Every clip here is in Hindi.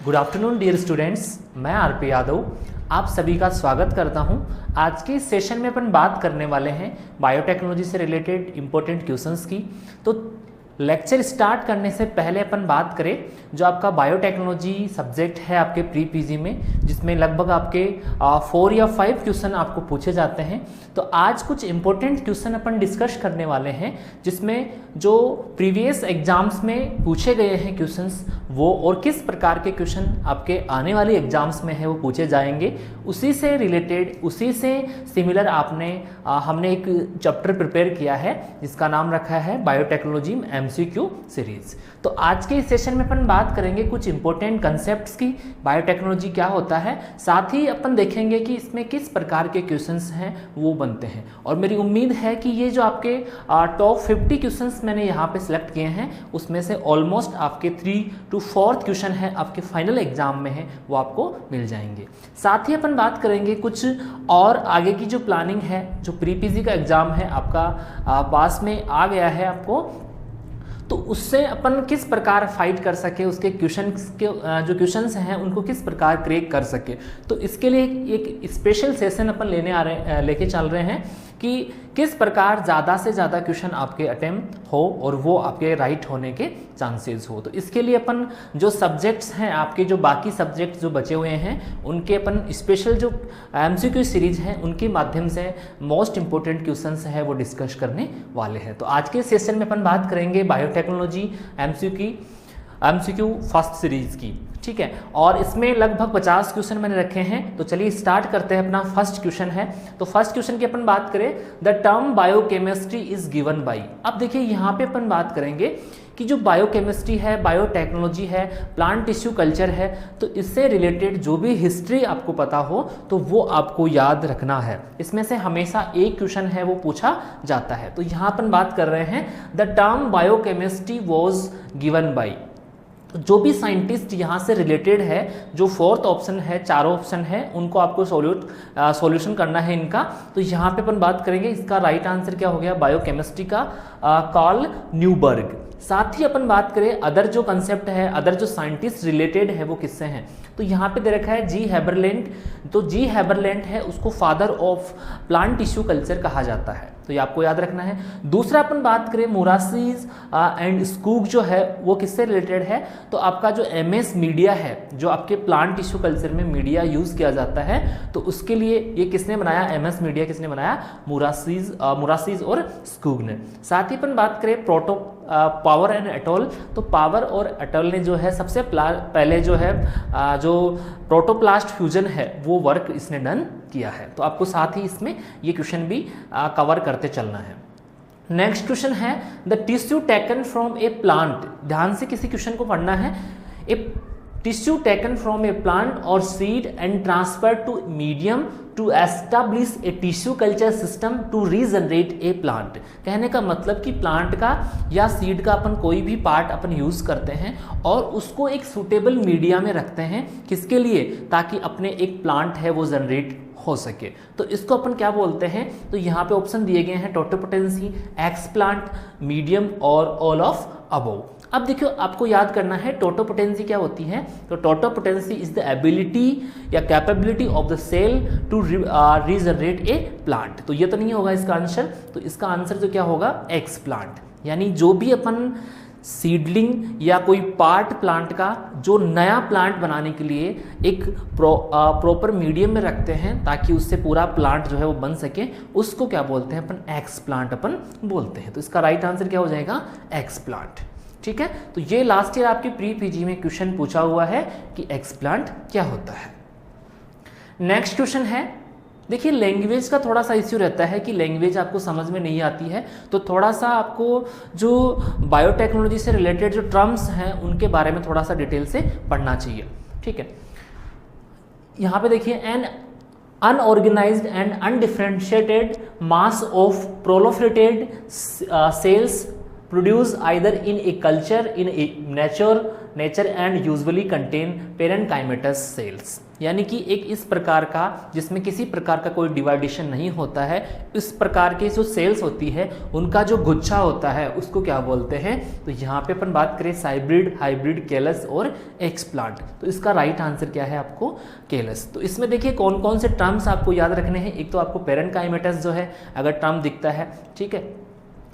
गुड आफ्टरनून डियर स्टूडेंट्स, मैं आरपी यादव आप सभी का स्वागत करता हूं। आज के इस सेशन में अपन बात करने वाले हैं बायोटेक्नोलॉजी से रिलेटेड इंपॉर्टेंट क्वेश्चंस की। तो लेक्चर स्टार्ट करने से पहले अपन बात करें जो आपका बायोटेक्नोलॉजी सब्जेक्ट है आपके प्री पीजी में, जिसमें लगभग आपके 4 या 5 क्वेश्चन आपको पूछे जाते हैं। तो आज कुछ इंपॉर्टेंट क्वेश्चन अपन डिस्कस करने वाले हैं, जिसमें जो प्रीवियस एग्जाम्स में पूछे गए हैं क्वेश्चंस वो और किस प्रकार के क्वेश्चन आपके आने वाले एग्जाम्स में है वो पूछे जाएंगे, उसी से रिलेटेड उसी से सिमिलर हमने एक चैप्टर प्रिपेयर किया है जिसका नाम रखा है बायोटेक्नोलॉजी एमसीक्यू सीरीज। तो आज के इस सेशन में अपन बात करेंगे कुछ इंपॉर्टेंट कंसेप्ट्स की, बायोटेक्नोलॉजी क्या होता है, साथ ही अपन देखेंगे कि इसमें किस प्रकार के क्वेश्चंस हैं वो बनते हैं। और मेरी उम्मीद है कि ये जो आपके टॉप 50 क्वेश्चंस मैंने यहाँ पे सिलेक्ट किए हैं उसमें से ऑलमोस्ट आपके 3 to 4 क्वेश्चन है आपके फाइनल एग्जाम में है वो आपको मिल जाएंगे। साथ ही अपन बात करेंगे कुछ और आगे की जो प्लानिंग है, जो प्री पीजी का एग्जाम है आपका पास में आ गया है आपको, तो उससे अपन किस प्रकार फाइट कर सके, उसके जो क्वेश्चंस हैं उनको किस प्रकार क्रैक कर सके। तो इसके लिए एक स्पेशल सेशन अपन लेके चल रहे हैं कि किस प्रकार ज़्यादा से ज़्यादा क्वेश्चन आपके अटेम्प्ट हो और वो आपके राइट होने के चांसेस हो। तो इसके लिए अपन जो सब्जेक्ट्स हैं आपके, जो बाकी सब्जेक्ट जो बचे हुए हैं उनके अपन स्पेशल जो एमसीक्यू सीरीज हैं उनके माध्यम से मोस्ट इंपॉर्टेंट क्वेश्चंस हैं वो डिस्कस करने वाले हैं। तो आज के सेशन में अपन बात करेंगे बायोटेक्नोलॉजी एमसीक्यू फर्स्ट सीरीज की, ठीक है। और इसमें लगभग 50 क्वेश्चन मैंने रखे हैं। तो चलिए स्टार्ट करते हैं। अपना फर्स्ट क्वेश्चन है, तो फर्स्ट क्वेश्चन की अपन बात करें, the term biochemistry is given by. अब देखिए यहाँ पे अपन बात करेंगे कि जो बायोकेमिस्ट्री है, बायोटेक्नोलॉजी है, प्लांट टिश्यू कल्चर है, तो इससे रिलेटेड जो भी हिस्ट्री आपको पता हो तो वो आपको याद रखना है। इसमें से हमेशा एक क्वेश्चन है वो पूछा जाता है। तो यहाँ अपन बात कर रहे हैं the term biochemistry was given by. जो भी साइंटिस्ट यहाँ से रिलेटेड है, जो 4th ऑप्शन है, 4 ऑप्शन है, उनको आपको सॉल्यूशन करना है इनका। तो यहाँ पे अपन बात करेंगे, इसका राइट आंसर क्या हो गया बायोकेमिस्ट्री का कार्ल न्यूबर्ग। साथ ही अपन बात करें अदर जो कंसेप्ट है, अदर जो साइंटिस्ट रिलेटेड है वो किससे हैं, तो यहाँ पे दे रखा है जी हैबरलैंड। तो जी हैबरलैंड है, उसको father of plant tissue culture कहा जाता है, तो ये आपको याद रखना है। दूसरा अपन बात करें मोरासीज एंड स्कूग जो है वो किससे रिलेटेड है, तो आपका जो एमएस मीडिया है, जो आपके प्लांट टिश्यू कल्चर में मीडिया यूज़ किया जाता है, तो उसके लिए ये किसने बनाया, एमएस मीडिया किसने बनाया, मोरासीज और स्कूग ने। साथ ही अपन बात करें पावर एंड एटोल, तो पावर और एटोल ने जो है सबसे पहले जो है जो प्रोटोप्लास्ट फ्यूजन है वो वर्क इसने डन किया है। तो आपको साथ ही इसमें ये क्वेश्चन भी कवर करते चलना है। नेक्स्ट क्वेश्चन है the tissue taken from a plant. ध्यान से किसी क्वेश्चन को पढ़ना है। A tissue taken from a plant और seed and transferred to medium to establish a tissue culture system to regenerate a plant. कहने का मतलब कि प्लांट का या सीड का अपन कोई भी पार्ट अपन यूज़ करते हैं और उसको एक सूटेबल मीडिया में रखते हैं, किसके लिए, ताकि अपने एक प्लांट है वो जनरेट हो सके। तो इसको अपन क्या बोलते हैं, तो यहाँ पे ऑप्शन दिए गए हैं टोटोपोटेंसी, एक्सप्लांट, मीडियम और ऑल ऑफ अबोव। अब देखियो आपको याद करना है टोटोपोटेंसी क्या होती है, तो टोटोपोटेंसी इज द एबिलिटी या capability of the cell to regenerate a plant. तो ये तो नहीं होगा इसका आंसर, तो इसका आंसर जो क्या होगा एक्सप्लांट। यानी जो भी अपन सीडलिंग या कोई पार्ट प्लांट का जो नया प्लांट बनाने के लिए एक प्रॉपर मीडियम में रखते हैं ताकि उससे पूरा प्लांट जो है वो बन सके, उसको क्या बोलते हैं अपन, एक्सप्लांट अपन बोलते हैं। तो इसका राइट आंसर क्या हो जाएगा एक्सप्लांट, ठीक है। तो ये लास्ट ईयर आपके प्री पीजी में क्वेश्चन पूछा हुआ है कि एक्सप्लांट क्या होता है। नेक्स्ट क्वेश्चन है, देखिए लैंग्वेज का थोड़ा सा इश्यू रहता है कि लैंग्वेज आपको समझ में नहीं आती है, तो थोड़ा सा आपको जो बायोटेक्नोलॉजी से रिलेटेड जो टर्म्स हैं उनके बारे में थोड़ा सा डिटेल से पढ़ना चाहिए, ठीक है। यहाँ पे देखिए an unorganised and undifferentiated mass of proliferated cells produce either in a culture in a nature and usually contain parenchymatous cells, यानी कि एक इस प्रकार का जिसमें किसी प्रकार का कोई डिवाइडेशन नहीं होता है, इस प्रकार के जो सेल्स होती है उनका जो गुच्छा होता है उसको क्या बोलते हैं? तो यहाँ पे अपन बात करें साइब्रिड, हाइब्रिड, कैलस और एक्सप्लांट, तो इसका राइट आंसर क्या है आपको? कैलस। तो इसमें देखिए कौन कौन से टर्म्स आपको याद रखने हैं। एक तो आपको पेरेनकाइमेटस जो है अगर टर्म दिखता है, ठीक है।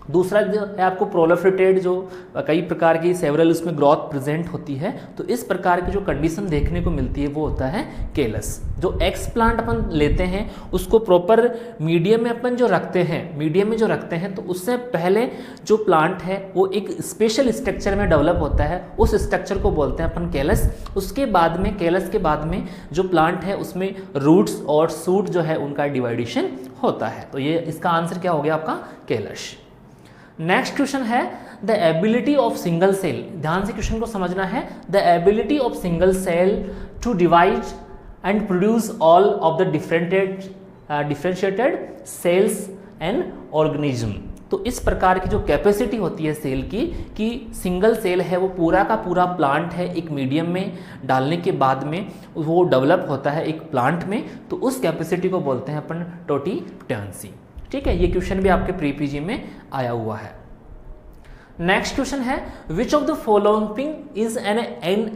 दूसरा जो है आपको प्रोलिफरेटेड, जो कई प्रकार की सेवरल उसमें ग्रोथ प्रेजेंट होती है, तो इस प्रकार की जो कंडीशन देखने को मिलती है वो होता है केलस। जो एक्सप्लांट अपन लेते हैं उसको प्रॉपर मीडियम में अपन जो रखते हैं, मीडियम में जो रखते हैं तो उससे पहले जो प्लांट है वो एक स्पेशल स्ट्रक्चर में डेवलप होता है, उस स्ट्रक्चर को बोलते हैं अपन केलस। उसके बाद में केलस के बाद में जो प्लांट है उसमें रूट्स और सूट जो है उनका डिवाइडेशन होता है। तो ये इसका आंसर क्या हो गया आपका? केलस। नेक्स्ट क्वेश्चन है the ability of single cell, ध्यान से क्वेश्चन को समझना है। The ability of single cell to divide and produce all of the differentiated cells and organism. तो इस प्रकार की जो कैपेसिटी होती है सेल की, कि सिंगल सेल है वो पूरा का पूरा प्लांट है एक मीडियम में डालने के बाद में वो डेवलप होता है एक प्लांट में, तो उस कैपेसिटी को बोलते हैं अपन टोटिपोटेंसी। ठीक है, ये क्वेश्चन भी आपके प्री पीजी में आया हुआ है। नेक्स्ट क्वेश्चन है विच of the following is an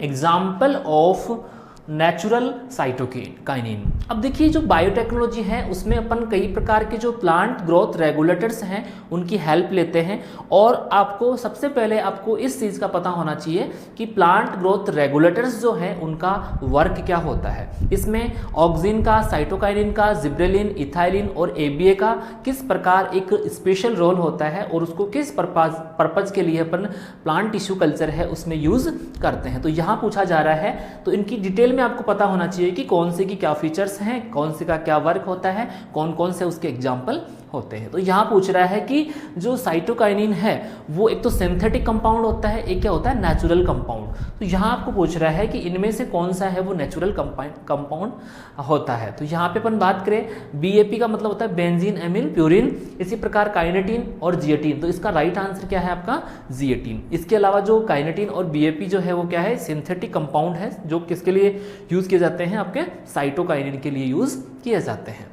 example of natural cytokinin. अब देखिए जो बायोटेक्नोलॉजी है उसमें अपन कई प्रकार के जो प्लांट ग्रोथ रेगुलेटर्स हैं उनकी हेल्प लेते हैं, और आपको सबसे पहले आपको इस चीज़ का पता होना चाहिए कि प्लांट ग्रोथ रेगुलेटर्स जो हैं उनका वर्क क्या होता है। इसमें ऑक्सिन का, साइटोकाइनिन का, जिब्रेलिन, इथाइलिन और एबीए का किस प्रकार एक स्पेशल रोल होता है और उसको किस पर्पज के लिए अपन प्लांट टिश्यू कल्चर है उसमें यूज करते हैं। तो यहाँ पूछा जा रहा है, तो इनकी डिटेल में आपको पता होना चाहिए कि कौन से की क्या फीचर्स हैं, कौन से का क्या वर्क होता है, कौन कौन से उसके एग्जाम्पल होते हैं। तो यहाँ पूछ रहा है कि जो साइटोकाइनिन है वो एक तो सिंथेटिक कंपाउंड होता है, एक क्या होता है? Natural compound. तो यहाँ आपको पूछ रहा है कि इनमें से कौन सा है वो नेचुरल कंपाउंड होता है। तो यहाँ पे अपन बात करें बीएपी का मतलब होता है बेंजीन एमिल प्यूरिन, इसी प्रकार काइनेटिन और जिएटिन। तो इसका राइट आंसर क्या है आपका? जिएटिन। इसके अलावा जो काइनेटिन और बीएपी जो है वो क्या है? सिंथेटिक कंपाउंड है जो किसके लिए यूज किए जाते हैं? आपके साइटोकाइनिन के लिए यूज किए जाते हैं।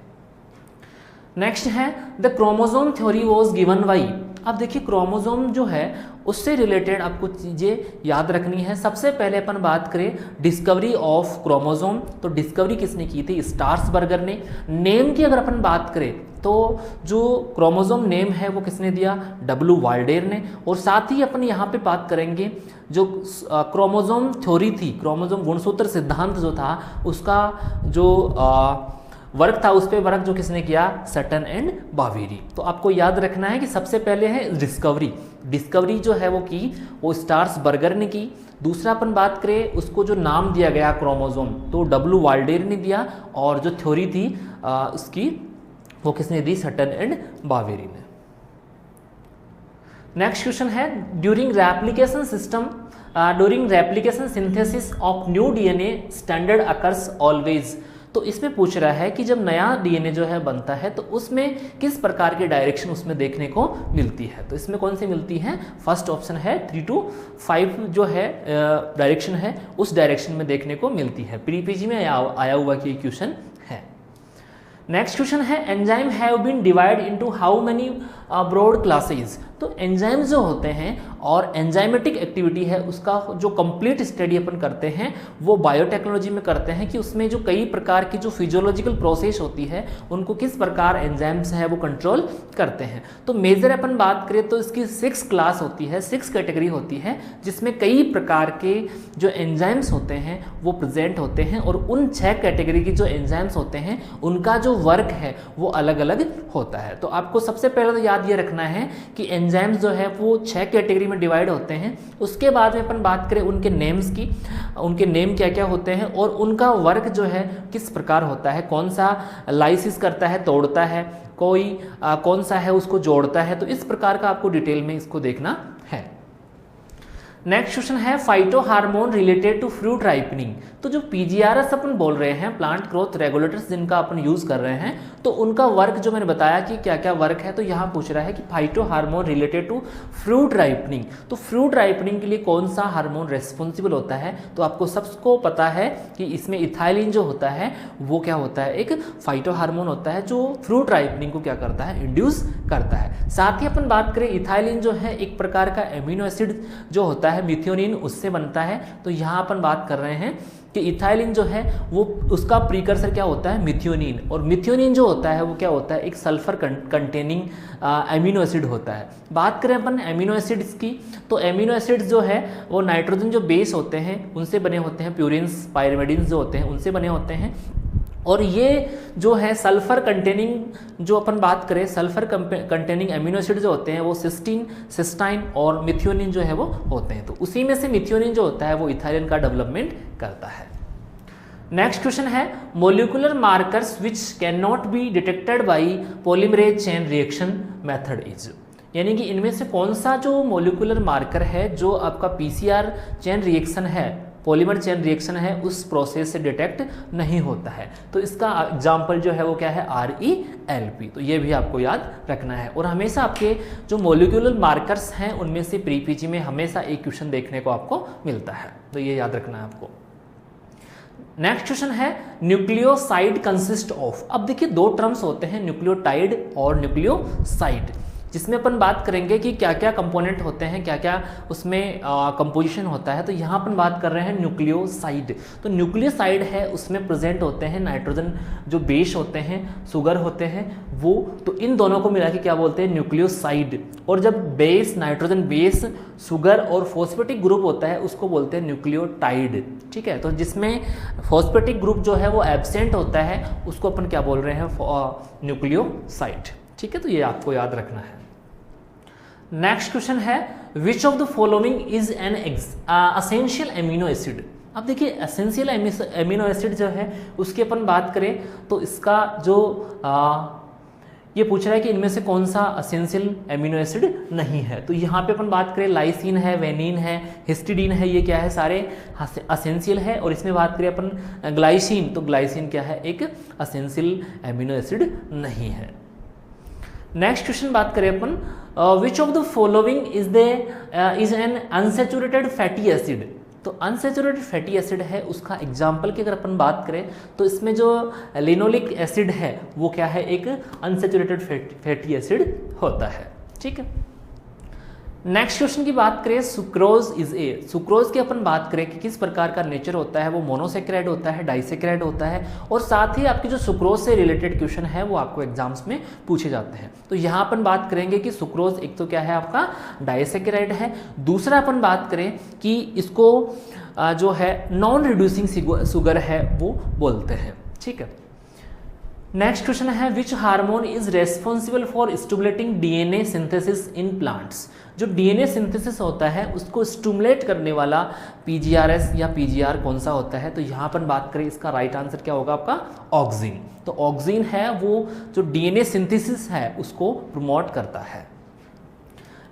नेक्स्ट है the chromosome theory was given by. अब देखिए क्रोमोसोम जो है उससे रिलेटेड आपको चीज़ें याद रखनी है। सबसे पहले अपन बात करें डिस्कवरी ऑफ क्रोमोसोम, तो डिस्कवरी किसने की थी? स्टार्सबर्गर ने। नेम की अगर अपन बात करें तो जो क्रोमोसोम नेम है वो किसने दिया? डब्ल्यू वाल्डेर ने। और साथ ही अपन यहाँ पे बात करेंगे जो क्रोमोसोम थ्योरी थी, क्रोमोसोम गुणसूत्र सिद्धांत जो था उसका जो वर्क था उस पर वर्क जो किसने किया? Sutton and Bavery. तो आपको याद रखना है कि सबसे पहले है डिस्कवरी जो है वो की वो स्टार्सबर्गर ने की। दूसरा अपन बात करें उसको जो नाम दिया गया क्रोमोसोम तो डब्ल्यू वाल्डेर ने दिया, और जो थ्योरी थी उसकी वो किसने दी? सटन एंड बावेरी ने। नेक्स्ट क्वेश्चन है during replication synthesis of new DNA standard occurs always. तो इसमें पूछ रहा है कि जब नया डीएनए जो है बनता है तो उसमें किस प्रकार की डायरेक्शन उसमें देखने को मिलती है। तो इसमें कौन सी मिलती है? फर्स्ट ऑप्शन है 3 to 5 जो है डायरेक्शन है उस डायरेक्शन में देखने को मिलती है। प्रीपीजी में आया हुआ कि क्वेश्चन है। नेक्स्ट क्वेश्चन है enzyme have been divide into how many broad classes. तो एंजाइम जो होते हैं और एंजाइमेटिक एक्टिविटी है उसका जो कंप्लीट स्टडी अपन करते हैं वो बायोटेक्नोलॉजी में करते हैं कि उसमें जो कई प्रकार की जो फिजियोलॉजिकल प्रोसेस होती है उनको किस प्रकार एंजाइम्स है वो कंट्रोल करते हैं। तो मेजर अपन बात करें तो इसकी 6 क्लास होती है, 6 कैटेगरी होती है जिसमें कई प्रकार के जो एंजाइम्स होते हैं वो प्रेजेंट होते हैं, और उन 6 कैटेगरी की जो एंजाइम्स होते हैं उनका जो वर्क है वो अलग अलग होता है। तो आपको सबसे पहले तो याद ये रखना है कि एंजाइम्स जो है वो 6 कैटेगरी में डिवाइड होते हैं। उसके बाद में अपन बात करें उनके नेम्स की, उनके नेम क्या क्या होते हैं और उनका वर्क जो है किस प्रकार होता है, कौन सा लाइसिस करता है, तोड़ता है, कोई कौन सा है उसको जोड़ता है। तो इस प्रकार का आपको डिटेल में इसको देखना है। नेक्स्ट क्वेश्चन है phyto hormone related to fruit ripening. तो जो पीजीआरएस अपन बोल रहे हैं, प्लांट ग्रोथ रेगुलेटर्स, जिनका अपन यूज कर रहे हैं, तो उनका वर्क जो मैंने बताया कि क्या क्या वर्क है, तो यहाँ पूछ रहा है कि phyto hormone related to fruit ripening. तो फ्रूट राइपनिंग के लिए कौन सा हार्मोन रेस्पॉन्सिबल होता है, तो आपको सबको पता है कि इसमें इथाइलिन जो होता है वो क्या होता है, एक फाइटो हार्मोन होता है जो फ्रूट राइपनिंग को क्या करता है, इंड्यूस करता है। साथ ही अपन बात करें, इथाइलिन जो है एक प्रकार का एमिनो एसिड जो होता है मिथियोनिन, उससे बनता है। तो यहाँ अपन बात कर रहे हैं कि इथाइलिन जो है वो उसका प्रीकर्सर क्या होता है, मिथियोनिन, और मिथियोनिन जो होता है वो क्या होता है, एक सल्फर कंटेनिंग एमिनो एसिड होता है। बात करें अपन एमिनो एसिड्स की, तो एमिनो एसिड्स जो है वो नाइट्रोजन जो बेस होते हैं उनसे बने होते हैं, प्यूरिन्स पायरिमिडिन्स जो होते हैं उनसे बने होते हैं। और ये जो है सल्फर कंटेनिंग, जो अपन बात करें सल्फर कंटेनिंग एमिनो एसिड जो होते हैं वो सिस्टीन, सिस्टाइन और मिथियोनिन जो है वो होते हैं। तो उसी में से मिथियोनिन जो होता है वो इथाइलिन का डेवलपमेंट करता है। नेक्स्ट क्वेश्चन है molecular markers which can not be detected by polymerase chain reaction method is, यानी कि इनमें से कौन सा जो मोलिकुलर मार्कर है जो आपका पीसीआर चेन रिएक्शन है, पॉलीमर चेन रिएक्शन है, उस प्रोसेस से डिटेक्ट नहीं होता है। तो इसका एग्जाम्पल जो है वो क्या है, RELP। तो ये भी आपको याद रखना है। और हमेशा आपके जो मोलिकुलर मार्कर्स हैं उनमें से प्री पीजी में हमेशा एक क्वेश्चन देखने को आपको मिलता है, तो ये याद रखना है आपको। नेक्स्ट क्वेश्चन है न्यूक्लियोसाइड कंसिस्ट ऑफ। अब देखिए दो टर्म्स होते हैं, न्यूक्लियोटाइड और न्यूक्लियोसाइड, जिसमें अपन बात करेंगे कि क्या क्या कंपोनेंट होते हैं, क्या क्या उसमें कंपोजिशन होता है। तो यहाँ अपन बात कर रहे हैं न्यूक्लियोसाइड। तो न्यूक्लियोसाइड है उसमें प्रेजेंट होते हैं नाइट्रोजन जो बेस होते हैं, शुगर होते हैं वो, तो इन दोनों को मिला के क्या बोलते हैं, न्यूक्लियोसाइड। और जब बेस नाइट्रोजन बेस, शुगर और फॉस्फेटिक ग्रुप होता है उसको बोलते हैं न्यूक्लियोटाइड। ठीक है, तो जिसमें फॉस्फेटिक ग्रुप जो है वो एब्सेंट होता है उसको अपन क्या बोल रहे हैं, न्यूक्लियोसाइड। ठीक है, तो ये आपको याद रखना है। नेक्स्ट क्वेश्चन है विच of the following is an essential amino acid. अब देखिए एसेंशियल एमिनो एसिड जो है उसकी अपन बात करें तो इसका जो ये पूछ रहा है कि इनमें से कौन सा एसेंशियल एमिनो एसिड नहीं है। तो यहाँ पे अपन बात करें लाइसिन है, वेनिन है, हिस्टिडीन है, ये क्या है, सारे एसेंशियल है। और इसमें बात करें अपन ग्लाइसिन, तो ग्लाइसिन क्या है, एक एसेंशियल एमिनो एसिड नहीं है। नेक्स्ट क्वेश्चन बात करें अपन which of the following is an unsaturated fatty acid. तो अनसैचुरेटेड फैटी एसिड है, उसका एग्जाम्पल की अगर अपन बात करें तो इसमें जो लिनोलिक एसिड है वो क्या है, एक अनसैचुरेटेड फैटी एसिड होता है। ठीक है, नेक्स्ट क्वेश्चन की बात करें सुक्रोज इज ए। सुक्रोज की अपन बात करें कि किस प्रकार का नेचर होता है, वो मोनोसेक्राइड होता है, डाइसेक्राइड होता है। और साथ ही आपकी जो सुक्रोज से रिलेटेड क्वेश्चन है वो आपको एग्जाम्स में पूछे जाते हैं। तो यहाँ अपन बात करेंगे कि सुक्रोज एक तो क्या है आपका डाइसेक्राइड है, दूसरा अपन बात करें कि इसको जो है नॉन रिड्यूसिंग शुगर है वो बोलते हैं। ठीक है, नेक्स्ट क्वेश्चन है which hormone is responsible for stimulating DNA synthesis in plants. जो डीएनए सिंथेसिस होता है उसको स्टिमुलेट करने वाला पीजीआरएस या पीजीआर कौन सा होता है। तो यहाँ पर बात करें इसका राइट आंसर क्या होगा आपका, ऑक्सिन। तो ऑक्सिन है वो जो डीएनए सिंथेसिस है उसको प्रमोट करता है।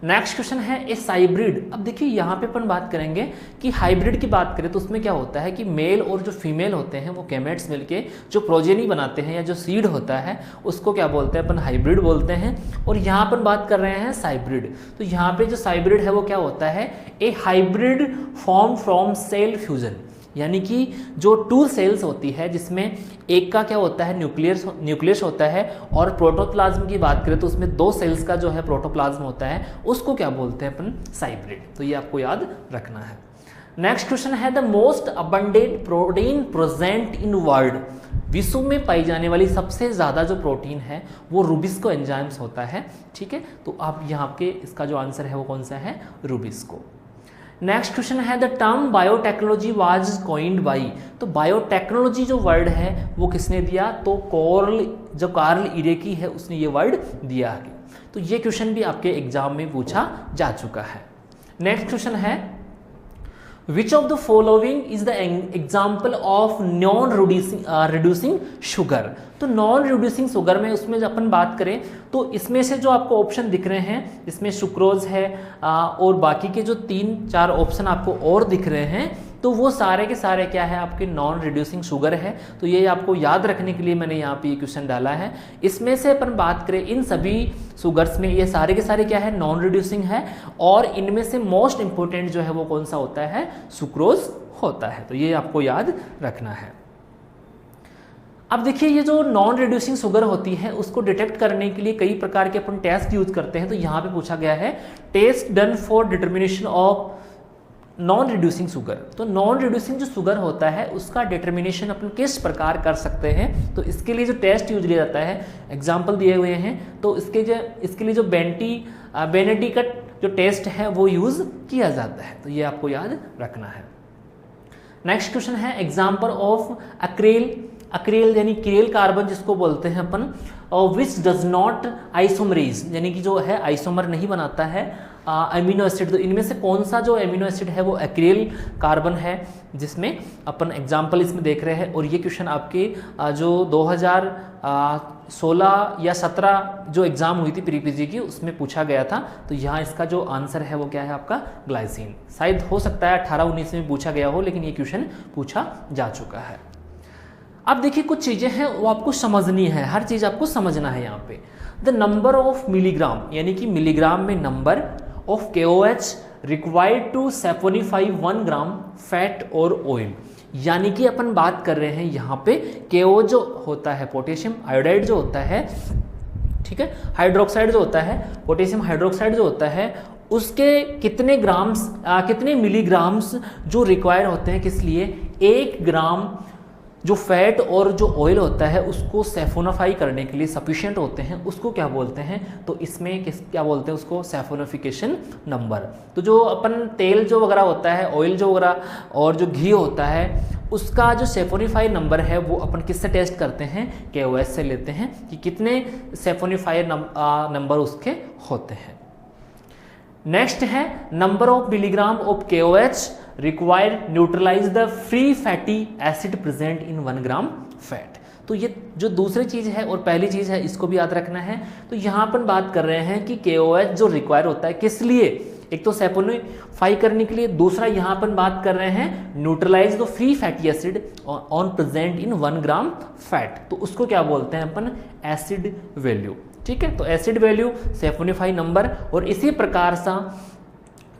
नेक्स्ट क्वेश्चन है ए हाइब्रिड। अब देखिए यहाँ पे अपन बात करेंगे कि हाइब्रिड की बात करें तो उसमें क्या होता है कि मेल और जो फीमेल होते हैं वो गैमेट्स मिलके जो प्रोजेनी बनाते हैं या जो सीड होता है उसको क्या बोलते हैं अपन, हाइब्रिड बोलते हैं। और यहाँ पर बात कर रहे हैं साइब्रिड। तो यहाँ पे जो हाइब्रिड है वो क्या होता है, a hybrid form from cell fusion, यानी कि जो टू सेल्स होती है जिसमें एक का क्या होता है न्यूक्लियस होता है, और प्रोटोप्लाज्म की बात करें तो उसमें दो सेल्स का जो है प्रोटोप्लाज्म होता है, उसको क्या बोलते हैं अपन, हाइब्रिड। तो ये आपको याद रखना है। नेक्स्ट क्वेश्चन है the most abundant protein present in world. विश्व में पाई जाने वाली सबसे ज़्यादा जो प्रोटीन है वो रूबिस्को एंजाइम्स होता है। ठीक है, तो आप यहाँ के इसका जो आंसर है वो कौन सा है, रूबिस्को। नेक्स्ट क्वेश्चन है the term biotechnology was coined by. तो बायोटेक्नोलॉजी जो वर्ड है वो किसने दिया, तो कार्ल इरेकी है उसने ये वर्ड दिया है। तो ये क्वेश्चन भी आपके एग्जाम में पूछा जा चुका है। नेक्स्ट क्वेश्चन है विच of the following is the example of non reducing sugar. तो नॉन रिड्यूसिंग शुगर में उसमें जब अपन बात करें तो इसमें से जो आपको ऑप्शन दिख रहे हैं इसमें सुक्रोज है और बाकी के जो 3-4 ऑप्शन आपको और दिख रहे हैं तो वो सारे के सारे क्या है आपके नॉन रिड्यूसिंग शुगर है। तो ये आपको याद रखने के लिए मैंने यहाँ पे ये क्वेश्चन डाला है। इसमें से अपन बात करें इन सभी शुगर्स में ये सारे के सारे क्या है नॉन रिड्यूसिंग है और इनमें से मोस्ट इंपॉर्टेंट जो है वो कौन सा होता है सुक्रोज होता है। तो ये आपको याद रखना है। अब देखिए ये जो नॉन रिड्यूसिंग शुगर होती है उसको डिटेक्ट करने के लिए कई प्रकार के अपन टेस्ट यूज करते हैं। तो यहाँ पे पूछा गया है test done for determination of non reducing sugar. तो नॉन रिड्यूसिंग जो शुगर होता है उसका डिटर्मिनेशन अपन किस प्रकार कर सकते हैं। तो इसके लिए जो टेस्ट यूज लिया जाता है एग्जाम्पल दिए हुए हैं। तो इसके लिए जो बेनेडिक्ट जो टेस्ट है वो यूज किया जाता है। तो ये आपको याद रखना है। नेक्स्ट क्वेश्चन है एग्जाम्पल ऑफ अक्रेल यानी क्रेल कार्बन जिसको बोलते हैं अपन विच डज नॉट आइसोमरेज यानी कि जो है आइसोमर नहीं बनाता है अमीनो एसिड। तो इनमें से कौन सा जो अमीनो एसिड है वो एक्रेल कार्बन है जिसमें अपन एग्जाम्पल इसमें देख रहे हैं। और ये क्वेश्चन आपके जो 2016 या 17 जो एग्जाम हुई थी प्री पीजी की उसमें पूछा गया था। तो यहाँ इसका जो आंसर है वो क्या है आपका ग्लाइसिन। शायद हो सकता है 18-19 में पूछा गया हो लेकिन ये क्वेश्चन पूछा जा चुका है। अब देखिए कुछ चीज़ें हैं वो आपको समझनी है, हर चीज़ आपको समझना है। यहाँ पे द नंबर ऑफ मिलीग्राम यानी कि मिलीग्राम में number of KOH required to saponify 1 gram fat और ऑयल। यानी कि अपन बात कर रहे हैं यहाँ पे KO जो होता है पोटेशियम आयोडाइड जो होता है, ठीक है, हाइड्रोक्साइड जो होता है पोटेशियम हाइड्रोक्साइड जो होता है उसके कितने ग्राम्स कितने मिलीग्राम्स जो रिक्वायर होते हैं किस लिए 1 ग्राम जो फैट और जो ऑयल होता है उसको सैफोनाफाई करने के लिए सफिशिएंट होते हैं उसको क्या बोलते हैं। तो इसमें क्या बोलते हैं उसको सैफोनिफिकेशन नंबर। तो जो अपन तेल जो वगैरह होता है ऑयल जो वगैरह और जो घी होता है उसका जो सैफोनिफाई नंबर है वो अपन किससे टेस्ट करते हैं KOH से लेते हैं कि कितने सैफोनिफाई नंबर उसके होते हैं। नेक्स्ट है number of milligram of KOH require neutralize the free fatty acid present in 1 gram fat. तो ये जो दूसरी चीज़ है और पहली चीज़ है इसको भी याद रखना है। तो यहाँ पर बात कर रहे हैं कि KOH जो रिक्वायर होता है किस लिए, एक तो सैपोनिफाई करने के लिए, दूसरा यहाँ पर बात कर रहे हैं neutralize the free fatty acid on present in 1 gram fat. तो उसको क्या बोलते हैं अपन एसिड वैल्यू। ठीक है, तो एसिड वैल्यू सैपोनिफाई नंबर। और इसी प्रकार सा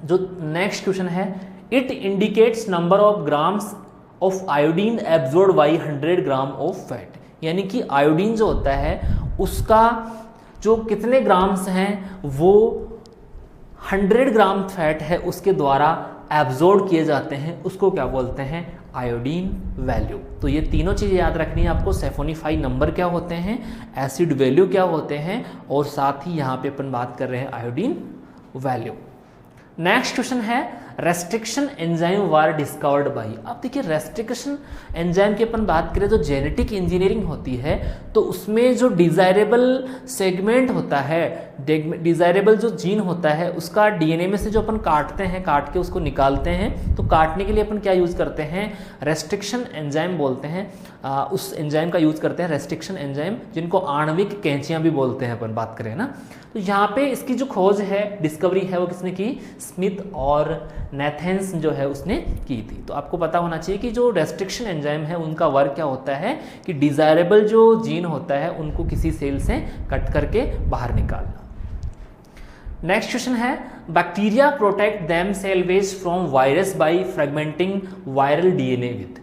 जो नेक्स्ट क्वेश्चन है it indicates number of grams of iodine absorb by 100 gram of fat. यानी कि आयोडीन जो होता है उसका जो कितने ग्राम्स हैं वो 100 ग्राम फैट है उसके द्वारा एब्जॉर्ब किए जाते हैं, उसको क्या बोलते हैं आयोडीन वैल्यू। तो ये तीनों चीज़ें याद रखनी है आपको, सैफोनिफाई नंबर क्या होते हैं, एसिड वैल्यू क्या होते हैं और साथ ही यहाँ पे अपन बात कर रहे हैं आयोडीन वैल्यू। नेक्स्ट क्वेश्चन है restriction enzyme were discovered by. अब देखिए रेस्ट्रिक्शन एंजाइम की अपन बात करें तो जेनेटिक इंजीनियरिंग होती है तो उसमें जो डिजायरेबल सेगमेंट होता है, डिजायरेबल जो जीन होता है उसका डीएनए में से जो अपन काटते हैं, काट के उसको निकालते हैं, तो काटने के लिए अपन क्या यूज़ करते हैं रेस्ट्रिक्शन एंजाइम बोलते हैं। उस एंजाइम का यूज़ करते हैं रेस्ट्रिक्शन एंजाइम, जिनको आणविक कैंचियाँ भी बोलते हैं अपन बात करें ना। तो यहाँ पे इसकी जो खोज है, डिस्कवरी है, वो किसने की, स्मिथ और नेथेंस जो है उसने की थी। तो आपको पता होना चाहिए कि जो रेस्ट्रिक्शन एंजाइम है उनका वर्क क्या होता है कि डिजायरेबल जो जीन होता है उनको किसी सेल से कट करके बाहर निकालना। नेक्स्ट क्वेश्चन है bacteria protect themselves from virus bye फ्रेगमेंटिंग viral DNA with.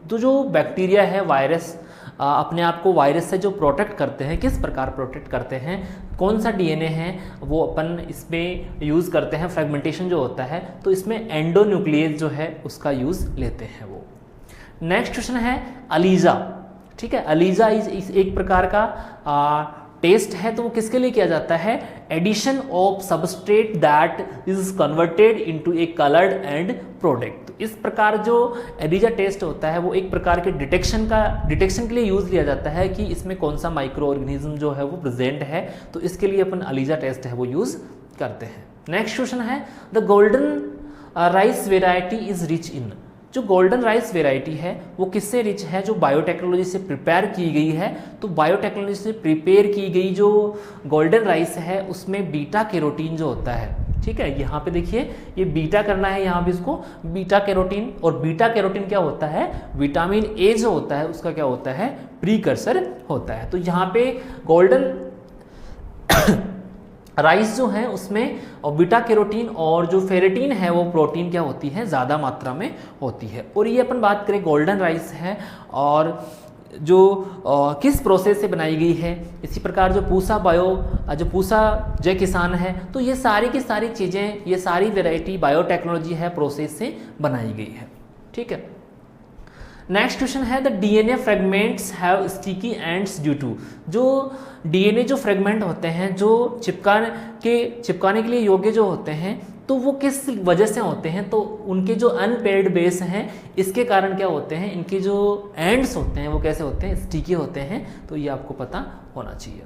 तो जो बैक्टीरिया है वायरस अपने आप को वायरस से जो प्रोटेक्ट करते हैं, किस प्रकार प्रोटेक्ट करते हैं, कौन सा डीएनए है वो अपन इसमें यूज़ करते हैं, फ्रेगमेंटेशन जो होता है तो इसमें एंडोन्यूक्लियस जो है उसका यूज़ लेते हैं वो। नेक्स्ट क्वेश्चन है अलीजा। ठीक है, अलीजा इस एक प्रकार का टेस्ट है तो वो किसके लिए किया जाता है, addition of substrate that is converted into a coloured end product. तो इस प्रकार जो एलिजा टेस्ट होता है वो एक प्रकार के डिटेक्शन के लिए यूज लिया जाता है कि इसमें कौन सा माइक्रो ऑर्गेनिज्म जो है वो प्रेजेंट है, तो इसके लिए अपन एलिजा टेस्ट है वो यूज करते हैं। नेक्स्ट क्वेश्चन है the golden rice variety is rich in, जो गोल्डन राइस वेराइटी है वो किससे रिच है, जो बायोटेक्नोलॉजी से प्रिपेयर की गई है। तो बायोटेक्नोलॉजी से प्रिपेयर की गई जो गोल्डन राइस है उसमें बीटा कैरोटीन जो होता है, ठीक है, यहाँ पे देखिए ये बीटा करना है, यहाँ पे इसको बीटा कैरोटीन, और बीटा कैरोटीन क्या होता है, विटामिन ए जो होता है उसका क्या होता है, प्रीकर्सर होता है। तो यहाँ पे गोल्डन राइस जो है उसमें और बीटा कैरोटीन और जो फेरेटीन है वो प्रोटीन क्या होती है, ज़्यादा मात्रा में होती है। और ये अपन बात करें गोल्डन राइस है और जो किस प्रोसेस से बनाई गई है, इसी प्रकार जो पूसा जय किसान है, तो ये सारी की सारी चीज़ें, ये सारी वेराइटी बायोटेक्नोलॉजी है प्रोसेस से बनाई गई है, ठीक है। नेक्स्ट क्वेश्चन है the DNA fragments have sticky ends due to, जो डीएनए जो फ्रेगमेंट होते हैं जो चिपकाने के लिए योग्य जो होते हैं तो वो किस वजह से होते हैं, तो उनके जो अनपेयर्ड बेस हैं इसके कारण क्या होते हैं, इनके जो एंड्स होते हैं वो कैसे होते हैं, स्टिकी होते हैं। तो ये आपको पता होना चाहिए।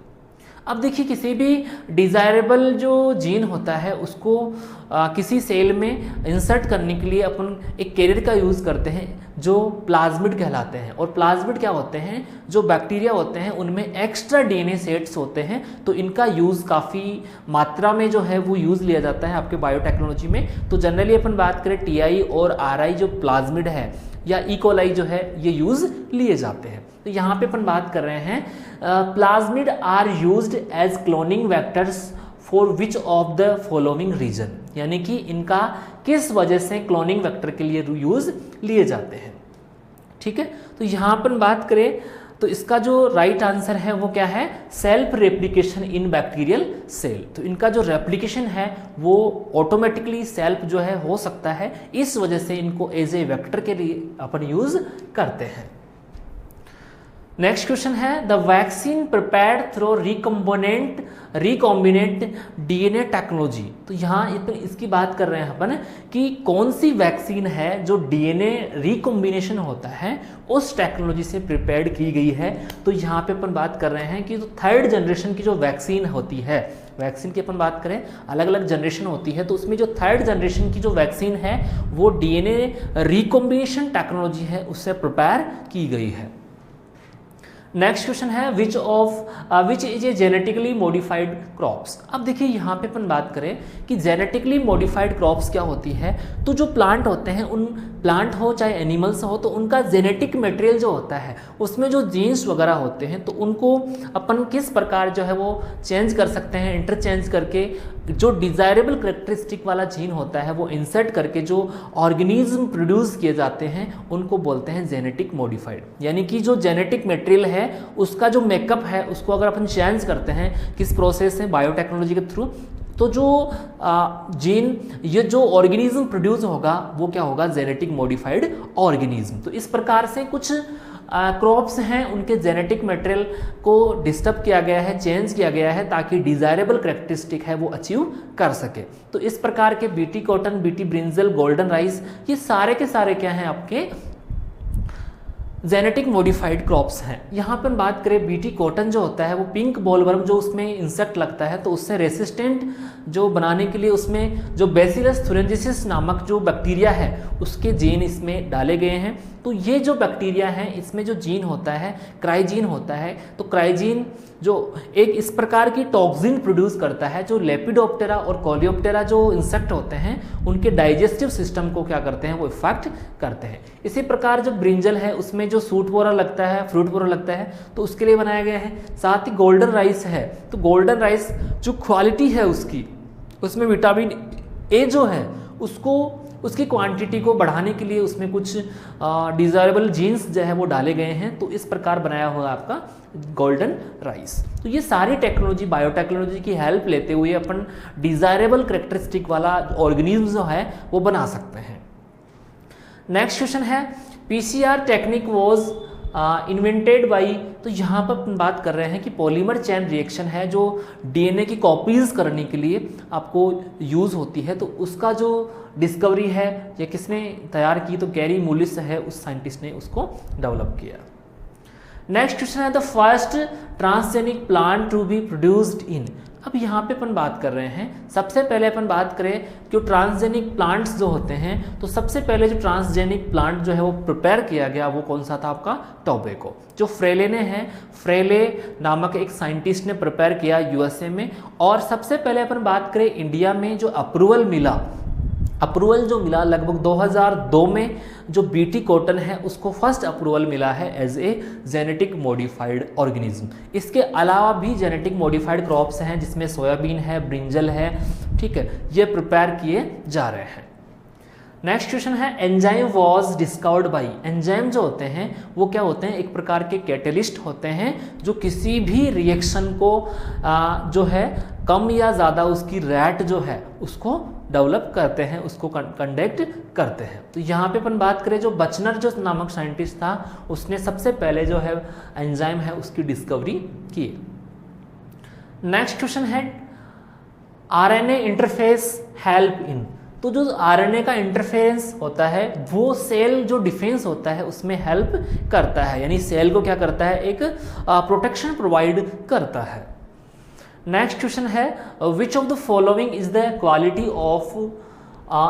अब देखिए किसी भी डिज़ायरेबल जो जीन होता है उसको किसी सेल में इंसर्ट करने के लिए अपन एक कैरियर का यूज़ करते हैं जो प्लाज्मिड कहलाते हैं। और प्लाज्मिड क्या होते हैं, जो बैक्टीरिया होते हैं उनमें एक्स्ट्रा डीएनए सेट्स होते हैं, तो इनका यूज़ काफ़ी मात्रा में जो है वो यूज़ लिया जाता है आपके बायोटेक्नोलॉजी में। तो जनरली अपन बात करें टीआई और आरआई जो प्लाज्मिड है या इकोलाई जो है ये यूज़ लिए जाते हैं। तो यहाँ पे अपन बात कर रहे हैं plasmid are used as cloning vectors for which of the following reason, यानी कि इनका किस वजह से क्लोनिंग वेक्टर के लिए यूज लिए जाते हैं, ठीक है। तो यहाँ अपन बात करें तो इसका जो राइट आंसर है वो क्या है, self replication in bacterial cell. तो इनका जो रेप्लिकेशन है वो ऑटोमेटिकली सेल्फ जो है हो सकता है, इस वजह से इनको एज ए वेक्टर के लिए अपन यूज करते हैं। नेक्स्ट क्वेश्चन है the vaccine prepared through recombinant DNA technology. तो यहाँ इसकी बात कर रहे हैं अपन कि कौन सी वैक्सीन है जो डीएनए रिकॉम्बिनेशन होता है उस टेक्नोलॉजी से प्रिपेयर्ड की गई है। तो यहाँ पे अपन बात कर रहे हैं कि जो थर्ड जनरेशन की जो वैक्सीन होती है, वैक्सीन की अपन बात करें अलग अलग जनरेशन होती है, तो उसमें जो थर्ड जनरेशन की जो वैक्सीन है वो डीएनए रिकॉम्बिनेशन टेक्नोलॉजी है उससे प्रिपेयर की गई है। नेक्स्ट क्वेश्चन है which is a genetically modified crops. अब देखिए यहाँ पे अपन बात करें कि जेनेटिकली मॉडिफाइड क्रॉप्स क्या होती है, तो जो प्लांट होते हैं उन प्लांट हो चाहे एनिमल्स हो तो उनका जेनेटिक मटेरियल जो होता है उसमें जो जीन्स वगैरह होते हैं तो उनको अपन किस प्रकार जो है वो चेंज कर सकते हैं, इंटरचेंज करके जो डिज़ायरेबल करेक्टरिस्टिक वाला जीन होता है वो इंसर्ट करके जो ऑर्गेनिज्म प्रोड्यूस किए जाते हैं उनको बोलते हैं जेनेटिक मॉडिफाइड। यानी कि जो जेनेटिक मटेरियल है उसका जो मेकअप है उसको अगर अपन चेंज करते हैं किस प्रोसेस से, बायोटेक्नोलॉजी के थ्रू, तो जो जीन ये जो ऑर्गेनिज्म प्रोड्यूस होगा वो क्या होगा, जेनेटिक मॉडिफाइड ऑर्गेनिज्म। तो इस प्रकार से कुछ क्रॉप्स हैं उनके जेनेटिक मटेरियल को डिस्टर्ब किया गया है, चेंज किया गया है ताकि डिज़ायरेबल करेक्टरिस्टिक है वो अचीव कर सके। तो इस प्रकार के BT cotton, BT brinjal, golden rice ये सारे के सारे क्या हैं आपके जेनेटिक मॉडिफाइड क्रॉप्स हैं। यहाँ पर बात करें बीटी कॉटन जो होता है वो पिंक बॉलवर्म जो उसमें इंसेक्ट लगता है तो उससे रेसिस्टेंट जो बनाने के लिए उसमें जो बैसिलस थुरेंजिसिस नामक जो बैक्टीरिया है उसके जीन इसमें डाले गए हैं। तो ये जो बैक्टीरिया है इसमें जो जीन होता है क्राइजीन होता है, तो क्राइजीन जो एक इस प्रकार की टॉक्सिन प्रोड्यूस करता है जो लेपिडोप्टेरा और कोलियोप्टेरा जो इंसेक्ट होते हैं उनके डाइजेस्टिव सिस्टम को क्या करते हैं वो इफेक्ट करते हैं। इसी प्रकार जो ब्रिंजल है उसमें जो सूट बोरा लगता है, फ्रूट बोरा लगता है तो उसके लिए बनाया गया है। साथ ही गोल्डन राइस है तो गोल्डन राइस जो क्वालिटी है उसकी उसमें विटामिन ए जो है उसकी क्वांटिटी को बढ़ाने के लिए उसमें कुछ डिज़ायरेबल जीन्स जो है वो डाले गए हैं। तो इस प्रकार बनाया हुआ आपका गोल्डन राइस। तो ये सारी टेक्नोलॉजी बायोटेक्नोलॉजी की हेल्प लेते हुए अपन डिज़ायरेबल करेक्टरिस्टिक वाला ऑर्गेनिज्म जो है वो बना सकते हैं। नेक्स्ट क्वेश्चन है PCR technique was invented by, तो यहाँ पर अपन बात कर रहे हैं कि पॉलीमर चेन रिएक्शन है जो डीएनए की कॉपीज करने के लिए आपको यूज़ होती है। तो उसका जो डिस्कवरी है ये किसने तैयार की, तो गैरी मूलिस है उस साइंटिस्ट ने उसको डेवलप किया। नेक्स्ट क्वेश्चन है the first transgenic plant to be produced in, अब यहाँ पे अपन बात कर रहे हैं, सबसे पहले अपन बात करें कि ट्रांसजेनिक प्लांट्स जो होते हैं, तो सबसे पहले जो ट्रांसजेनिक प्लांट जो है वो प्रिपेयर किया गया वो कौन सा था आपका, टोबैको। जो फ्रेले ने है, फ्रेले नामक एक साइंटिस्ट ने प्रिपेयर किया यूएसए में। और सबसे पहले अपन बात करें इंडिया में जो अप्रूवल जो मिला लगभग 2002 में, जो बीटी कॉटन है उसको फर्स्ट अप्रूवल मिला है as a genetic modified organism. इसके अलावा भी जेनेटिक मॉडिफाइड क्रॉप्स हैं जिसमें सोयाबीन है, ब्रिंजल है, ठीक है, ये प्रिपेयर किए जा रहे हैं। नेक्स्ट क्वेश्चन है, enzyme was discovered by. Enzyme जो होते हैं वो क्या होते हैं, एक प्रकार के कैटलिस्ट होते हैं जो किसी भी रिएक्शन को जो है कम या ज़्यादा उसकी रेट जो है उसको डेवलप करते हैं, उसको कंडक्ट करते हैं। तो यहाँ पे अपन बात करें, जो बचनर जो नामक साइंटिस्ट था उसने सबसे पहले जो है एंजाइम है उसकी डिस्कवरी की। नेक्स्ट क्वेश्चन है, आरएनए इंटरफेस हेल्प इन। तो जो आरएनए का इंटरफेरेंस होता है वो सेल जो डिफेंस होता है उसमें हेल्प करता है, यानी सेल को क्या करता है, एक प्रोटेक्शन प्रोवाइड करता है। नेक्स्ट क्वेश्चन है, विच of the following is the quality of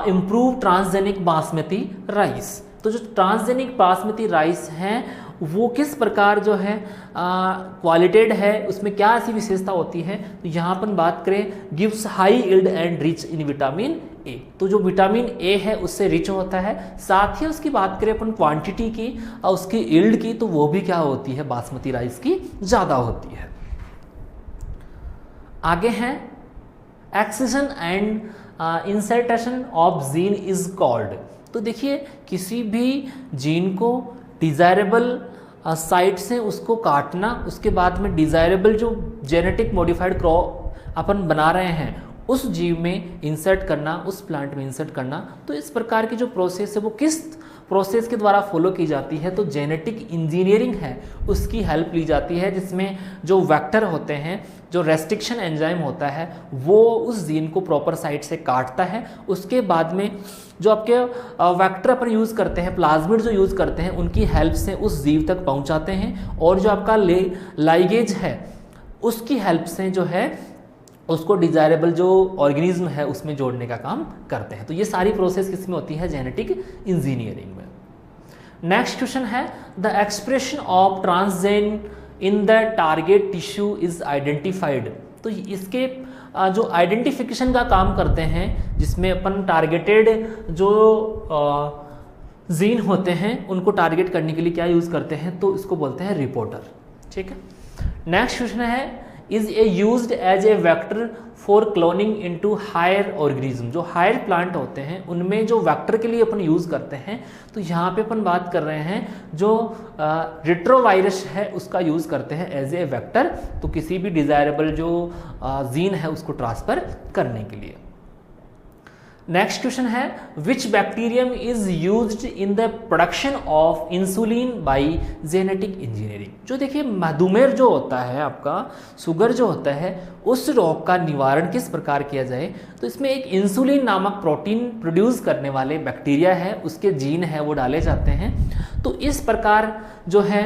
improve transgenic basmati rice. तो जो ट्रांसजेनिक बासमती राइस हैं वो किस प्रकार जो है क्वालिटेड है, उसमें क्या ऐसी विशेषता होती है। तो यहाँ पर बात करें, gives high yield and rich in vitamin A. तो जो विटामिन ए है उससे रिच होता है। साथ ही उसकी बात करें अपन क्वांटिटी की और उसकी यील्ड की, तो वो भी क्या होती है, बासमती राइस की ज़्यादा होती है। आगे हैं, accession and insertion of gene is called. तो देखिए, किसी भी जीन को डिज़ायरेबल साइट से उसको काटना, उसके बाद में डिज़ायरेबल जो जेनेटिक मॉडिफाइड क्रॉप अपन बना रहे हैं उस जीव में इंसर्ट करना, उस प्लांट में इंसर्ट करना। तो इस प्रकार की जो प्रोसेस है वो किस प्रोसेस के द्वारा फॉलो की जाती है, तो जेनेटिक इंजीनियरिंग है उसकी हेल्प ली जाती है, जिसमें जो वेक्टर होते हैं, जो रेस्ट्रिक्शन एंजाइम होता है वो उस जीन को प्रॉपर साइट से काटता है। उसके बाद में जो आपके वेक्टर अपन यूज़ करते हैं, प्लाज्मिड जो यूज़ करते हैं, उनकी हेल्प से उस जीव तक पहुंचाते हैं, और जो आपका लाइगेज है उसकी हेल्प से जो है उसको डिजायरेबल जो ऑर्गेनिज्म है उसमें जोड़ने का काम करते हैं। तो ये सारी प्रोसेस किसमें होती है, जेनेटिक इंजीनियरिंग में। नेक्स्ट क्वेश्चन है, the expression of transgene in the target tissue is identified. तो इसके जो आइडेंटिफिकेशन का काम करते हैं, जिसमें अपन टारगेटेड जो जीन होते हैं उनको टारगेट करने के लिए क्या यूज़ करते हैं, तो इसको बोलते हैं रिपोर्टर। ठीक है। नेक्स्ट क्वेश्चन है, is a used as a vector for cloning into higher organism. जो हायर प्लांट होते हैं उनमें जो वेक्टर के लिए अपन यूज़ करते हैं, तो यहाँ पे अपन बात कर रहे हैं जो रेट्रोवायरस है उसका यूज़ करते हैं एज ए वेक्टर, तो किसी भी डिज़ायरेबल जो जीन है उसको ट्रांसफ़र करने के लिए। नेक्स्ट क्वेश्चन है, which bacterium is used in the production of insulin by genetic engineering. जो देखिए, मधुमेह जो होता है आपका, शुगर जो होता है, उस रोग का निवारण किस प्रकार किया जाए, तो इसमें एक इंसुलिन नामक प्रोटीन प्रोड्यूस करने वाले बैक्टीरिया है, उसके जीन है वो डाले जाते हैं। तो इस प्रकार जो है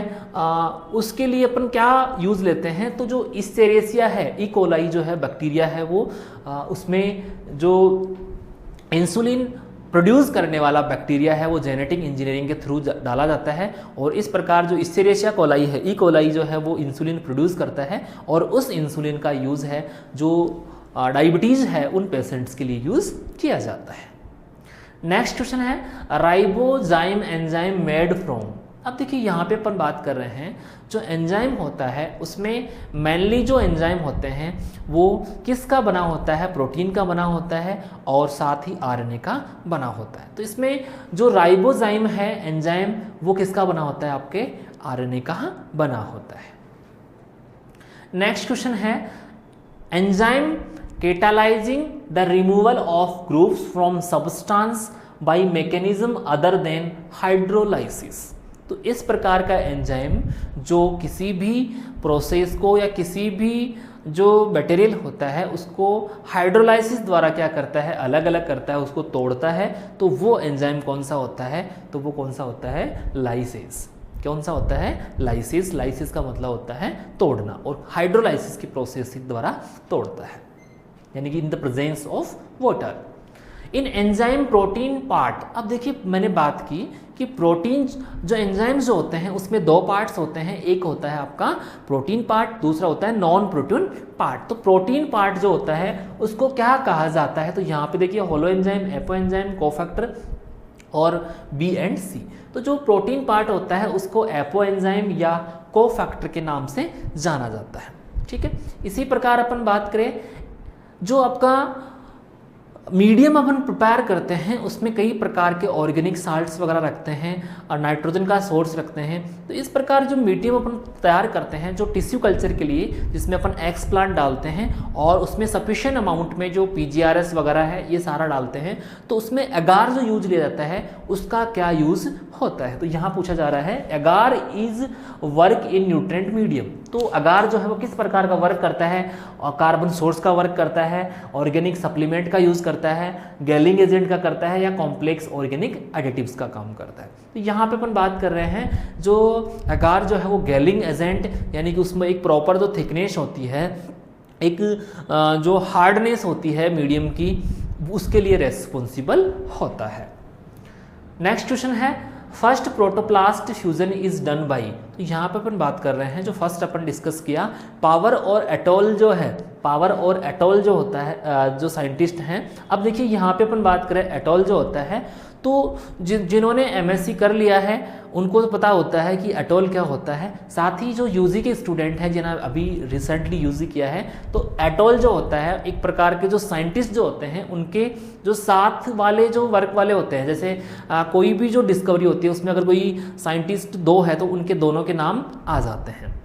उसके लिए अपन क्या यूज़ लेते हैं, तो जो इस्टेरेसिया है, ई कोलाई जो है बैक्टीरिया है वो उसमें जो इंसुलिन प्रोड्यूस करने वाला बैक्टीरिया है वो जेनेटिक इंजीनियरिंग के थ्रू डाला जाता है, और इस प्रकार जो इस्टेरेसिया कोलाई है, ई कोलाई जो है वो इंसुलिन प्रोड्यूस करता है, और उस इंसुलिन का यूज़ है जो डायबिटीज़ है उन पेशेंट्स के लिए यूज़ किया जाता है। नेक्स्ट क्वेश्चन है, राइबोजाइम एंजाइम मेड फ्रॉम। अब देखिए, यहाँ पे अपन बात कर रहे हैं जो एंजाइम होता है उसमें मेनली जो एंजाइम होते हैं वो किसका बना होता है, प्रोटीन का बना होता है, और साथ ही आरएनए का बना होता है। तो इसमें जो राइबोजाइम है एंजाइम वो किसका बना होता है, आपके आरएनए का बना होता है। नेक्स्ट क्वेश्चन है, enzyme catalysing the removal of groups from substance by mechanism other than hydrolysis. तो इस प्रकार का एंजाइम जो किसी भी प्रोसेस को या किसी भी जो मटेरियल होता है उसको हाइड्रोलाइसिस द्वारा क्या करता है, अलग अलग करता है, उसको तोड़ता है, तो वो एंजाइम कौन सा होता है, तो वो कौन सा होता है, लाइसेस। कौन सा होता है? लाइसिस। लाइसिस का मतलब होता है तोड़ना, और हाइड्रोलाइसिस की प्रोसेस के द्वारा तोड़ता है, यानी कि in the presence of water. In enzyme protein part, अब देखिए मैंने बात की कि प्रोटीन जो एंजाइम्स जो होते हैं उसमें दो पार्ट्स होते हैं, एक होता है आपका प्रोटीन पार्ट, दूसरा होता है नॉन प्रोटीन पार्ट। तो प्रोटीन पार्ट जो होता है उसको क्या कहा जाता है? तो यहाँ पे देखिए holo enzyme, apo enzyme, cofactor और बी एंड सी। तो जो प्रोटीन पार्ट होता है उसको एपो एंजाइम या कोफैक्टर के नाम से जाना जाता है, ठीक है। इसी प्रकार अपन बात करें, जो आपका मीडियम अपन प्रिपेयर करते हैं उसमें कई प्रकार के ऑर्गेनिक साल्ट्स वगैरह रखते हैं और नाइट्रोजन का सोर्स रखते हैं। तो इस प्रकार जो मीडियम अपन तैयार करते हैं जो टिश्यू कल्चर के लिए, जिसमें अपन एक्स प्लांट डालते हैं और उसमें सफिशिएंट अमाउंट में जो PGRS वगैरह है ये सारा डालते हैं, तो उसमें एगार जो यूज लिया जाता है उसका क्या यूज होता है? तो यहाँ पूछा जा रहा है एगार is work in nutrient medium. तो अगार जो है वो किस प्रकार का वर्क करता है? और कार्बन सोर्स का वर्क करता है, ऑर्गेनिक सप्लीमेंट का यूज करता है, गैलिंग एजेंट का करता है, या कॉम्प्लेक्स ऑर्गेनिक एडिटिव्स का काम करता है। तो यहाँ पे अपन बात कर रहे हैं जो अगार जो है वो गैलिंग एजेंट, यानी कि उसमें एक प्रॉपर जो थिकनेस होती है, एक जो हार्डनेस होती है मीडियम की, उसके लिए रेस्पॉन्सिबल होता है। नेक्स्ट क्वेश्चन है first protoplast fusion is done by. तो यहाँ पे अपन बात कर रहे हैं जो फर्स्ट अपन डिस्कस किया, पावर और एटोल जो है, पावर और एटोल जो होता है जो साइंटिस्ट हैं। अब देखिए यहाँ पे अपन बात करें एटोल जो होता है, तो जिन्होंने MSc कर लिया है उनको तो पता होता है कि एटोल क्या होता है। साथ ही जो UG के स्टूडेंट हैं जिन्हें अभी रिसेंटली UG किया है, तो एटोल जो होता है एक प्रकार के जो साइंटिस्ट जो होते हैं उनके जो साथ वाले जो वर्क वाले होते हैं, जैसे कोई भी जो डिस्कवरी होती है उसमें अगर कोई साइंटिस्ट दो है तो उनके दोनों के नाम आ जाते हैं।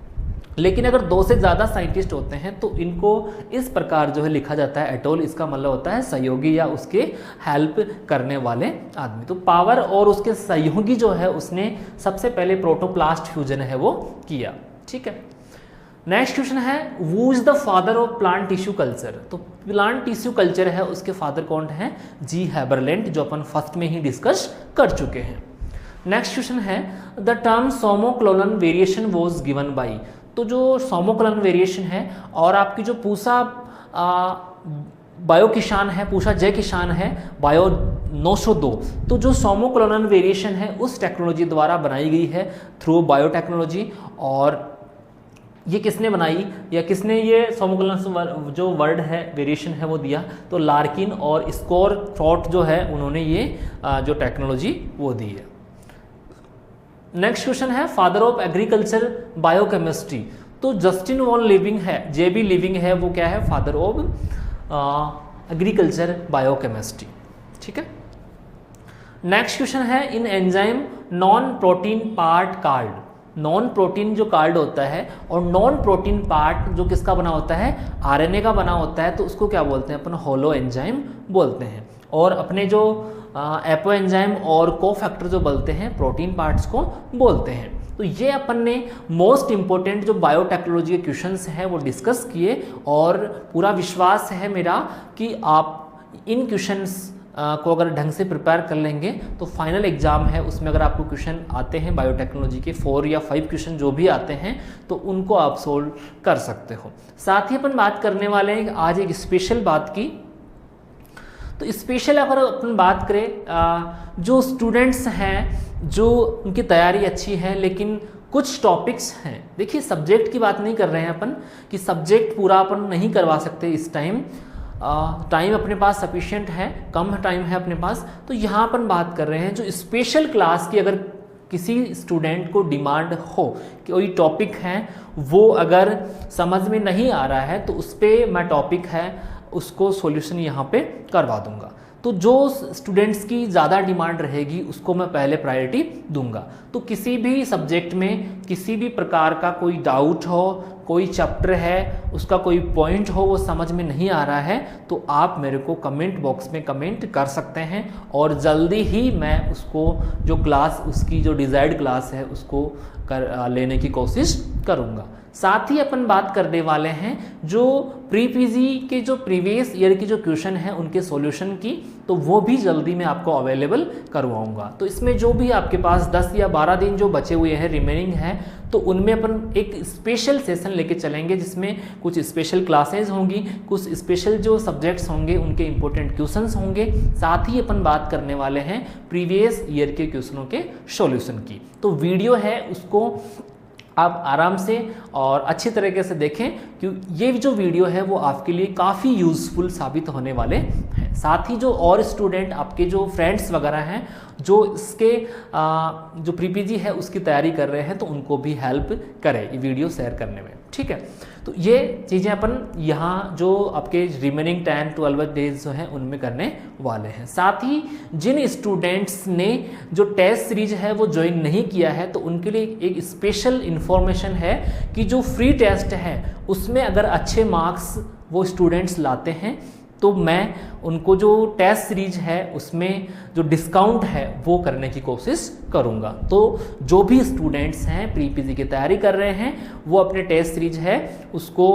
लेकिन अगर दो से ज़्यादा साइंटिस्ट होते हैं तो इनको इस प्रकार जो है लिखा जाता है एटोल। इसका मतलब होता है सहयोगी या उसके हेल्प करने वाले आदमी। तो पावर और उसके सहयोगी जो है उसने सबसे पहले प्रोटोप्लास्ट फ्यूजन है वो किया, ठीक है। नेक्स्ट क्वेश्चन है who is the father of plant tissue culture. तो प्लांट टिश्यू कल्चर है उसके फादर कौन है? जी हैबरलैंड, जो अपन फर्स्ट में ही डिस्कस कर चुके हैं। नेक्स्ट क्वेश्चन है the term somaclonal variation was given by. तो जो सोमोक्लोनल वेरिएशन है और आपकी जो पूसा बायो किसान है, पूसा जय किसान है बायो 902, तो जो सोमोक्लोनल वेरिएशन है उस टेक्नोलॉजी द्वारा बनाई गई है थ्रू बायोटेक्नोलॉजी। और ये किसने बनाई या किसने ये सोमोक्लोनल जो वर्ड है वेरिएशन है वो दिया? तो लार्किन और स्कोर थ्रॉट जो है उन्होंने ये जो टेक्नोलॉजी वो दी है। नेक्स्ट क्वेश्चन है फादर ऑफ एग्रीकल्चर बायोकेमिस्ट्री। तो जस्टिन वॉन लिविंग है, JB लिविंग है, वो क्या है? फादर ऑफ एग्रीकल्चर बायोकेमिस्ट्री, ठीक है। नेक्स्ट क्वेश्चन है in enzyme non protein part called. Non protein जो कार्ड होता है और नॉन प्रोटीन पार्ट जो किसका बना होता है? RNA का बना होता है, तो उसको क्या बोलते हैं अपन? होलो एंजाइम बोलते हैं। और अपने जो एपो एंजाइम और कोफैक्टर जो बोलते हैं प्रोटीन पार्ट्स को बोलते हैं। तो ये अपन ने मोस्ट इंपॉर्टेंट जो बायोटेक्नोलॉजी के क्वेश्चंस हैं वो डिस्कस किए, और पूरा विश्वास है मेरा कि आप इन क्वेश्चंस को अगर ढंग से प्रिपेयर कर लेंगे तो फाइनल एग्जाम है उसमें अगर आपको क्वेश्चन आते हैं बायोटेक्नोलॉजी के 4 या 5 क्वेश्चन जो भी आते हैं तो उनको आप सोल्व कर सकते हो। साथ ही अपन बात करने वाले हैं आज एक स्पेशल बात की। तो स्पेशल अगर अपन बात करें जो स्टूडेंट्स हैं जो उनकी तैयारी अच्छी है लेकिन कुछ टॉपिक्स हैं, देखिए सब्जेक्ट की बात नहीं कर रहे हैं अपन कि सब्जेक्ट पूरा अपन नहीं करवा सकते इस टाइम, टाइम अपने पास सफिशिएंट है, कम टाइम है अपने पास। तो यहाँ अपन बात कर रहे हैं जो स्पेशल क्लास की अगर किसी स्टूडेंट को डिमांड हो कि कोई टॉपिक है वो अगर समझ में नहीं आ रहा है तो उस पर मैं टॉपिक है उसको सॉल्यूशन यहाँ पे करवा दूंगा। तो जो स्टूडेंट्स की ज़्यादा डिमांड रहेगी उसको मैं पहले प्रायोरिटी दूंगा। तो किसी भी सब्जेक्ट में किसी भी प्रकार का कोई डाउट हो, कोई चैप्टर है उसका कोई पॉइंट हो वो समझ में नहीं आ रहा है तो आप मेरे को कमेंट बॉक्स में कमेंट कर सकते हैं और जल्दी ही मैं उसको जो क्लास उसकी जो डिज़ायर्ड क्लास है उसको लेने की कोशिश करूँगा। साथ ही अपन बात करने वाले हैं जो प्री पीजी के जो प्रीवियस ईयर की जो क्वेश्चन है उनके सॉल्यूशन की तो वो भी जल्दी मैं आपको अवेलेबल करवाऊंगा। तो इसमें जो भी आपके पास 10 या 12 दिन जो बचे हुए हैं, रिमेनिंग है, तो उनमें अपन एक स्पेशल सेशन लेके चलेंगे जिसमें कुछ स्पेशल क्लासेस होंगी, कुछ स्पेशल जो सब्जेक्ट्स होंगे उनके इंपॉर्टेंट क्वेश्चंस होंगे, साथ ही अपन बात करने वाले हैं प्रीवियस ईयर के क्वेश्चनों के सॉल्यूशन की। तो वीडियो है उसको आप आराम से और अच्छी तरीके से देखें, क्योंकि ये जो वीडियो है वो आपके लिए काफ़ी यूज़फुल साबित होने वाले हैं। साथ ही जो और स्टूडेंट आपके जो फ्रेंड्स वगैरह हैं जो इसके जो प्रीपीजी है उसकी तैयारी कर रहे हैं, तो उनको भी हेल्प करें ये वीडियो शेयर करने में, ठीक है। तो ये चीज़ें अपन यहाँ जो आपके रिमेनिंग 10-12 डेज जो हैं उनमें करने वाले हैं। साथ ही जिन स्टूडेंट्स ने जो टेस्ट सीरीज है वो ज्वाइन नहीं किया है, तो उनके लिए एक स्पेशल इन्फॉर्मेशन है कि जो फ्री टेस्ट है उसमें अगर अच्छे मार्क्स वो स्टूडेंट्स लाते हैं तो मैं उनको जो टेस्ट सीरीज है उसमें जो डिस्काउंट है वो करने की कोशिश करूंगा। तो जो भी स्टूडेंट्स हैं प्री पीजी की तैयारी कर रहे हैं वो अपने टेस्ट सीरीज है उसको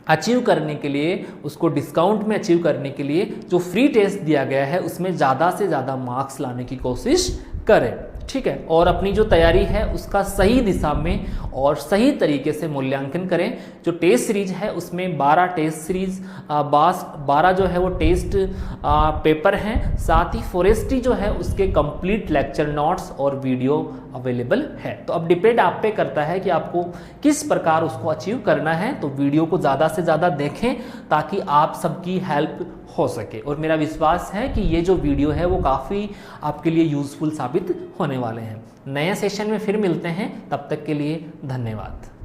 अचीव करने के लिए, उसको डिस्काउंट में अचीव करने के लिए जो फ्री टेस्ट दिया गया है उसमें ज़्यादा से ज़्यादा मार्क्स लाने की कोशिश करें, ठीक है। और अपनी जो तैयारी है उसका सही दिशा में और सही तरीके से मूल्यांकन करें। जो टेस्ट सीरीज है उसमें 12 टेस्ट सीरीज 12 जो है वो टेस्ट पेपर हैं, साथ ही फॉरेस्ट्री जो है उसके कंप्लीट लेक्चर नोट्स और वीडियो अवेलेबल है। तो अब डिपेंड आप पे करता है कि आपको किस प्रकार उसको अचीव करना है। तो वीडियो को ज़्यादा से ज़्यादा देखें ताकि आप सबकी हेल्प हो सके, और मेरा विश्वास है कि ये जो वीडियो है वो काफ़ी आपके लिए यूज़फुल साबित होने वाले हैं। नए सेशन में फिर मिलते हैं, तब तक के लिए धन्यवाद।